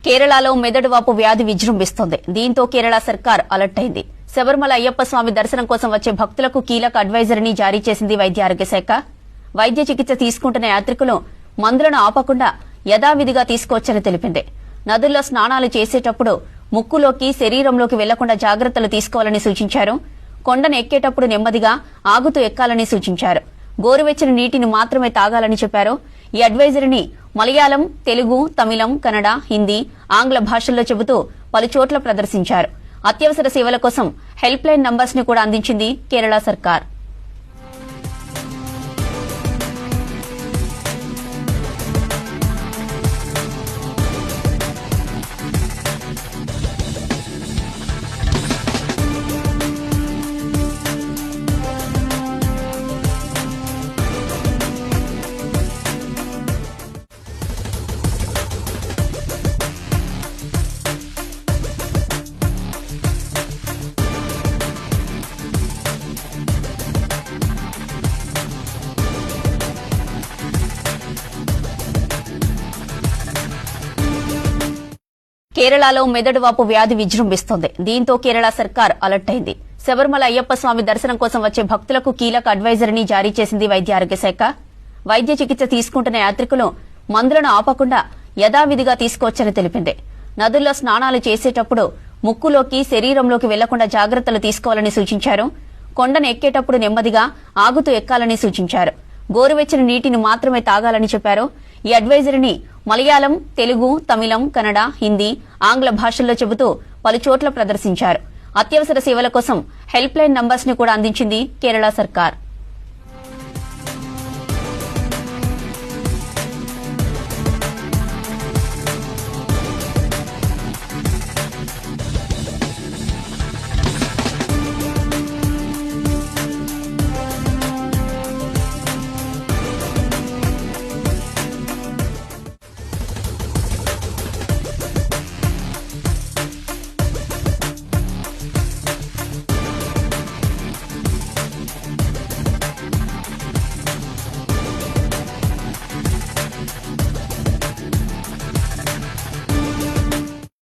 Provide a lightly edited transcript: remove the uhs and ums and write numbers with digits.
కేరళలో మెదడువాపు వ్యాధి విజృంభిస్తోంది. దీంతో కేరళ సర్కార్ అలర్ట్ అయింది. శబరిమల అయ్యప్ప స్వామి దర్శనం కోసం వచ్చే భక్తులకు కీలక అడ్వైజరీని జారీ చేసింది వైద్య ఆరోగ్య శాఖ. వైద్య చికిత్స తీసుకుంటున్న యాత్రికులు మందులను ఆపకుండా యథావిధిగా తీసుకోవచ్చని తెలిపింది. నదుల్లో స్నానాలు చేసేటప్పుడు ముక్కులోకి శరీరంలోకి వెళ్లకుండా జాగ్రత్తలు తీసుకోవాలని సూచించారు. కొండను ఎక్కేటప్పుడు నెమ్మదిగా ఆగుతూ ఎక్కాలని సూచించారు. గోరువెచ్చని నీటిని మాత్రమే తాగాలని చెప్పారు. ఈ అడ్వైజరీని మలయాళం, తెలుగు, తమిళం, కన్నడ, హిందీ, ఆంగ్ల భాషల్లో చెబుతూ పలుచోట్ల ప్రదర్శించారు. అత్యవసర సేవల కోసం హెల్ప్ లైన్ నంబర్స్ ని కూడా అందించింది కేరళ సర్కార్. కేరళలో మెదడువాపు వ్యాధి విజృంభిస్తోంది. దీంతో కేరళ సర్కార్ అలర్ట్ అయింది. శబరిమల అయ్యప్ప స్వామి దర్శనం కోసం వచ్చే భక్తులకు కీలక అడ్వైజరీని జారీ చేసింది వైద్య ఆరోగ్య శాఖ. వైద్య చికిత్స తీసుకుంటున్న యాత్రికులు మందులను ఆపకుండా యథావిధిగా తీసుకోవచ్చని తెలిపింది. నదుల్లో స్నానాలు చేసేటప్పుడు ముక్కులోకి శరీరంలోకి వెళ్లకుండా జాగ్రత్తలు తీసుకోవాలని సూచించారు. కొండను ఎక్కేటప్పుడు నెమ్మదిగా ఆగుతూ ఎక్కాలని సూచించారు. గోరువెచ్చని నీటిని మాత్రమే తాగాలని చెప్పారు. ఈ అడ్వైజరీని మలయాళం, తెలుగు, తమిళం, కన్నడ, హిందీ, ఆంగ్ల భాషల్లో చెబుతూ పలుచోట్ల ప్రదర్శించారు. అత్యవసర సేవల కోసం హెల్ప్ లైన్ నంబర్స్ ని కూడా అందించింది కేరళ సర్కార్.